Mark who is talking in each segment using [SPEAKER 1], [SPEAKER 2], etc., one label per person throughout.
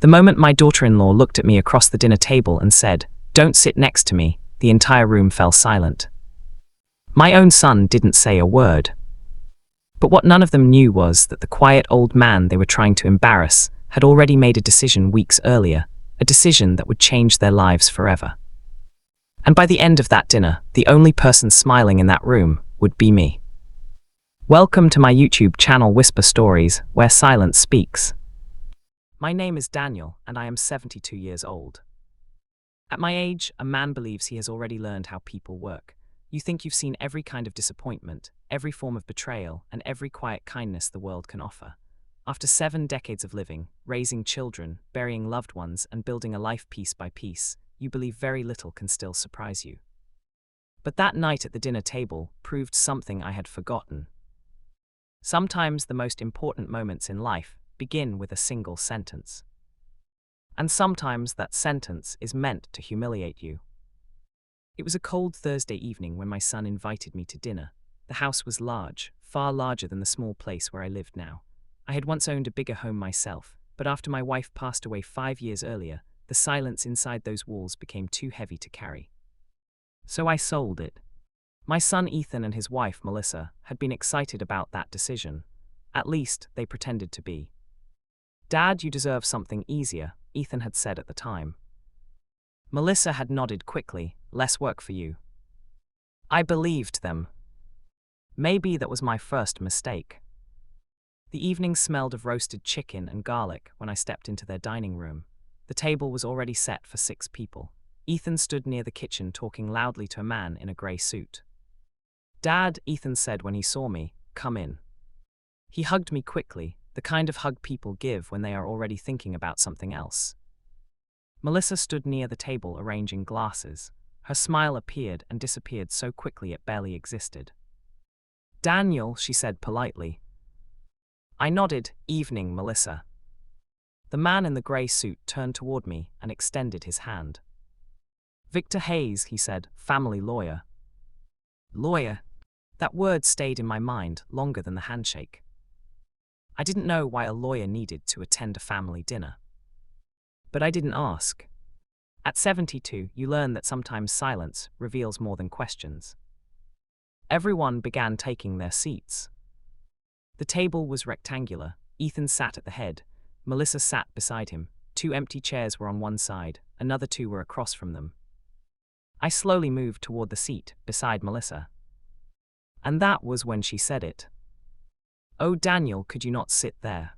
[SPEAKER 1] The moment my daughter-in-law looked at me across the dinner table and said, "Don't sit next to me," the entire room fell silent. My own son didn't say a word. But what none of them knew was that the quiet old man they were trying to embarrass had already made a decision weeks earlier, a decision that would change their lives forever. And by the end of that dinner, the only person smiling in that room would be me. Welcome to my YouTube channel Whisper Stories, where silence speaks. My name is Daniel, and I am 72 years old. At my age, a man believes he has already learned how people work. You think you've seen every kind of disappointment, every form of betrayal, and every quiet kindness the world can offer. After 7 decades of living, raising children, burying loved ones, and building a life piece by piece, you believe very little can still surprise you. But that night at the dinner table proved something I had forgotten. Sometimes the most important moments in life begin with a single sentence. And sometimes that sentence is meant to humiliate you. It was a cold Thursday evening when my son invited me to dinner. The house was large, far larger than the small place where I lived now. I had once owned a bigger home myself, but after my wife passed away 5 years earlier, the silence inside those walls became too heavy to carry. So I sold it. My son Ethan and his wife Melissa had been excited about that decision. At least, they pretended to be. "Dad, you deserve something easier," Ethan had said at the time. Melissa had nodded quickly, "Less work for you." I believed them. Maybe that was my first mistake. The evening smelled of roasted chicken and garlic when I stepped into their dining room. The table was already set for 6 people. Ethan stood near the kitchen talking loudly to a man in a grey suit. "Dad," Ethan said when he saw me, "come in." He hugged me quickly, the kind of hug people give when they are already thinking about something else. Melissa stood near the table arranging glasses. Her smile appeared and disappeared so quickly it barely existed. "Daniel," she said politely. I nodded, "Evening, Melissa." The man in the grey suit turned toward me and extended his hand. "Victor Hayes," he said, "family lawyer." Lawyer? That word stayed in my mind longer than the handshake. I didn't know why a lawyer needed to attend a family dinner. But I didn't ask. At 72, you learn that sometimes silence reveals more than questions. Everyone began taking their seats. The table was rectangular. Ethan sat at the head. Melissa sat beside him. 2 empty chairs were on one side. Another 2 were across from them. I slowly moved toward the seat beside Melissa. And that was when she said it. "Oh, Daniel, could you not sit there?"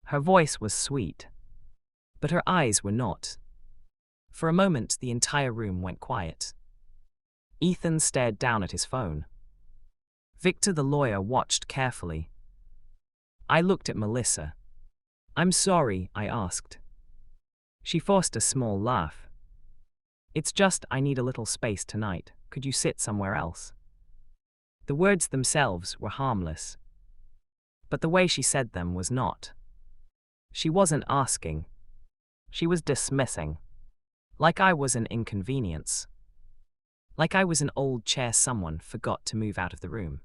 [SPEAKER 1] Her voice was sweet, but her eyes were not. For a moment, the entire room went quiet. Ethan stared down at his phone. Victor, the lawyer, watched carefully. I looked at Melissa. "I'm sorry," I asked. She forced a small laugh. "It's just I need a little space tonight. Could you sit somewhere else?" The words themselves were harmless. But the way she said them was not. She wasn't asking. She was dismissing. Like I was an inconvenience. Like I was an old chair someone forgot to move out of the room.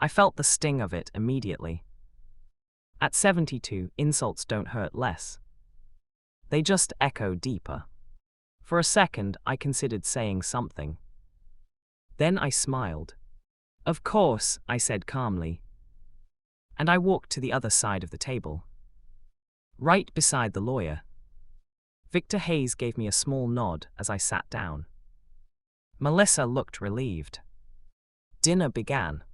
[SPEAKER 1] I felt the sting of it immediately. At 72, insults don't hurt less. They just echo deeper. For a second, I considered saying something. Then I smiled. "Of course," I said calmly. And I walked to the other side of the table. Right beside the lawyer. Victor Hayes gave me a small nod as I sat down. Melissa looked relieved. Dinner began.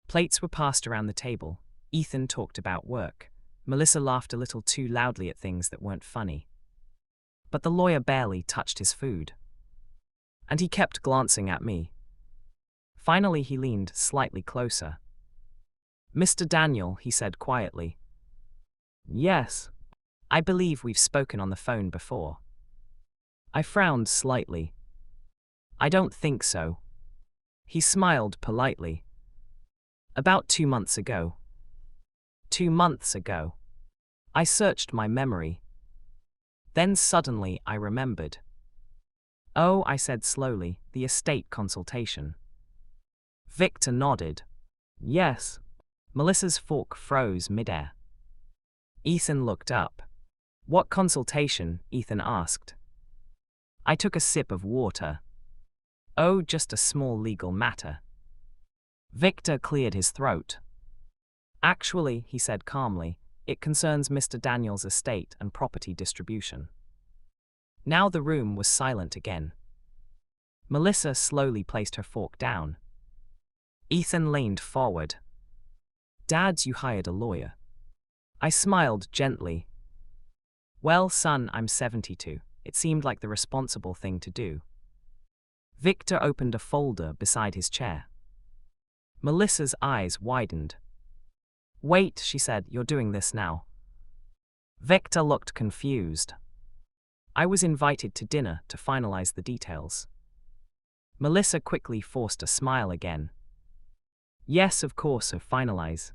[SPEAKER 1] Plates were passed around the table. Ethan talked about work. Melissa laughed a little too loudly at things that weren't funny. But the lawyer barely touched his food. And he kept glancing at me. Finally, he leaned slightly closer. "Mr. Daniel," he said quietly. "Yes. I believe we've spoken on the phone before." I frowned slightly. "I don't think so." He smiled politely. "About 2 months ago." 2 months ago. I searched my memory. Then suddenly I remembered. "Oh," I said slowly, "the estate consultation." Victor nodded. "Yes." Melissa's fork froze midair. Ethan looked up. What consultation? Ethan asked. I took a sip of water. Oh, just a small legal matter. Victor cleared his throat. Actually, he said calmly, it concerns Mr. Daniel's estate and property distribution. Now the room was silent again. Melissa slowly placed her fork down. Ethan leaned forward. Dad, you hired a lawyer. I smiled gently. Well, son, I'm 72. It seemed like the responsible thing to do. Victor opened a folder beside his chair. Melissa's eyes widened. Wait, she said, you're doing this now. Victor looked confused. I was invited to dinner to finalize the details. Melissa quickly forced a smile again. Yes, of course, finalize.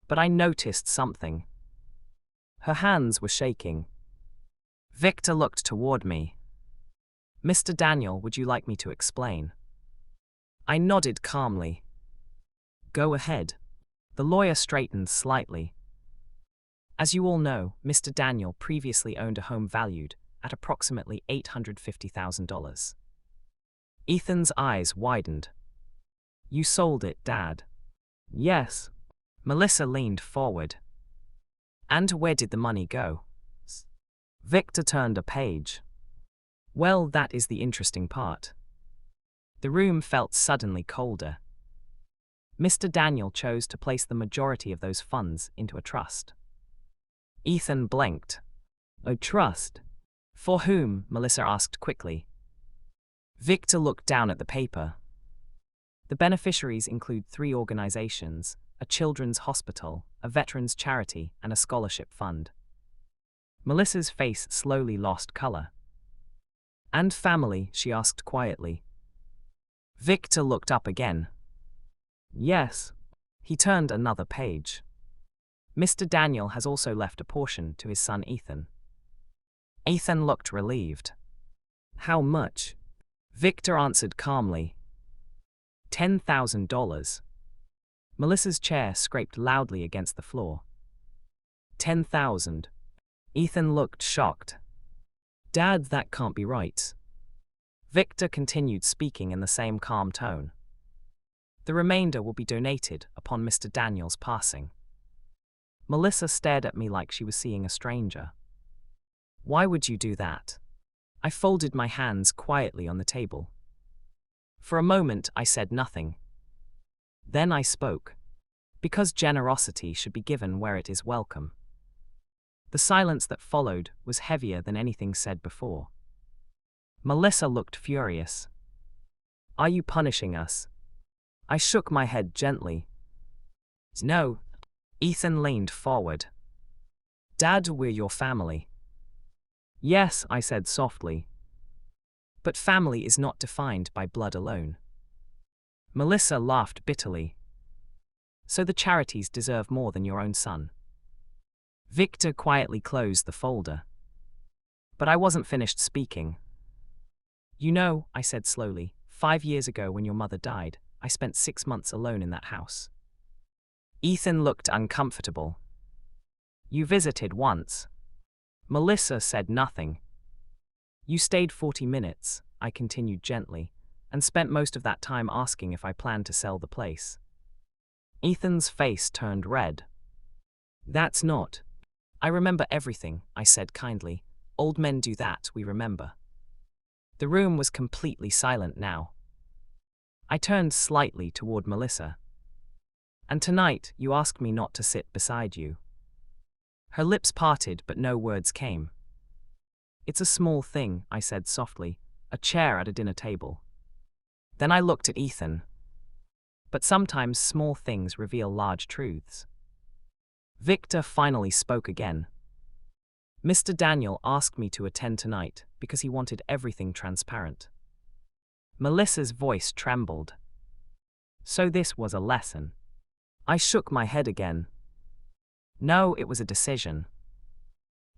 [SPEAKER 1] But I noticed something. Her hands were shaking. Victor looked toward me. Mr. Daniel, would you like me to explain? I nodded calmly. Go ahead. The lawyer straightened slightly. As you all know, Mr. Daniel previously owned a home valued at approximately $850,000. Ethan's eyes widened. You sold it, Dad. Yes. Melissa leaned forward. And where did the money go? Victor turned a page. Well, that is the interesting part. The room felt suddenly colder. Mr. Daniel chose to place the majority of those funds into a trust. Ethan blinked. A trust? For whom? Melissa asked quickly. Victor looked down at the paper. The beneficiaries include 3 organizations, a children's hospital, a veterans charity, and a scholarship fund. Melissa's face slowly lost color. And family? She asked quietly. Victor looked up again. Yes. He turned another page. Mr. Daniel has also left a portion to his son Ethan. Ethan looked relieved. How much? Victor answered calmly. $10,000. Melissa's chair scraped loudly against the floor. 10,000. Ethan looked shocked. Dad, that can't be right. Victor continued speaking in the same calm tone. The remainder will be donated upon Mr. Daniel's passing. Melissa stared at me like she was seeing a stranger. Why would you do that? I folded my hands quietly on the table. For a moment, I said nothing. Then I spoke. Because generosity should be given where it is welcome. The silence that followed was heavier than anything said before. Melissa looked furious. Are you punishing us? I shook my head gently. No. Ethan leaned forward. Dad, we're your family. Yes, I said softly. But family is not defined by blood alone. Melissa laughed bitterly. So the charities deserve more than your own son. Victor quietly closed the folder. But I wasn't finished speaking. You know, I said slowly, 5 years ago when your mother died, I spent 6 months alone in that house. Ethan looked uncomfortable. You visited once. Melissa said nothing. You stayed 40 minutes, I continued gently, and spent most of that time asking if I planned to sell the place. Ethan's face turned red. That's not. I remember everything, I said kindly. Old men do that, we remember. The room was completely silent now. I turned slightly toward Melissa. And tonight, you asked me not to sit beside you. Her lips parted, but no words came. It's a small thing, I said softly, a chair at a dinner table. Then I looked at Ethan. But sometimes small things reveal large truths. Victor finally spoke again. Mr. Daniel asked me to attend tonight because he wanted everything transparent. Melissa's voice trembled. So this was a lesson. I shook my head again. No, it was a decision.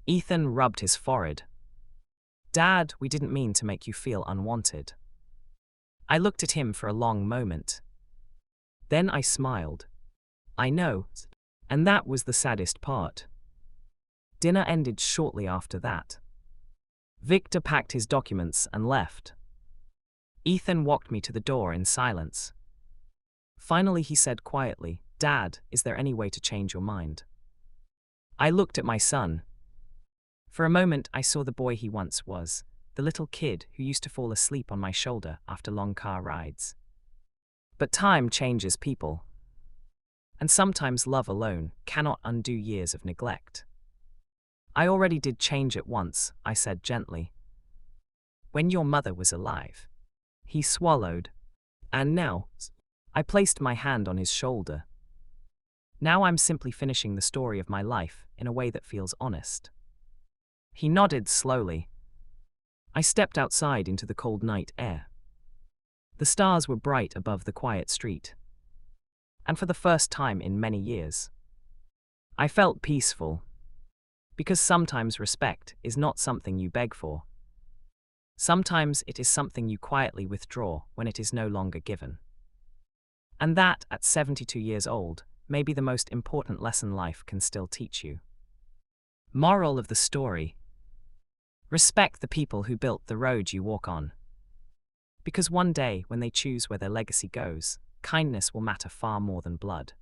[SPEAKER 1] Ethan rubbed his forehead. Dad, we didn't mean to make you feel unwanted. I looked at him for a long moment. Then I smiled. I know. And that was the saddest part. Dinner ended shortly after that. Victor packed his documents and left. Ethan walked me to the door in silence. Finally, he said quietly, "Dad, is there any way to change your mind?" I looked at my son. For a moment, I saw the boy he once was, the little kid who used to fall asleep on my shoulder after long car rides. But time changes people. And sometimes love alone cannot undo years of neglect. "I already did change it once," I said gently. "When your mother was alive." He swallowed. "And now?" I placed my hand on his shoulder. "Now I'm simply finishing the story of my life in a way that feels honest." He nodded slowly. I stepped outside into the cold night air. The stars were bright above the quiet street. And for the first time in many years, I felt peaceful. Because sometimes respect is not something you beg for. Sometimes it is something you quietly withdraw when it is no longer given. And that, at 72 years old, may be the most important lesson life can still teach you. Moral of the story: respect the people who built the road you walk on. Because one day, when they choose where their legacy goes, kindness will matter far more than blood.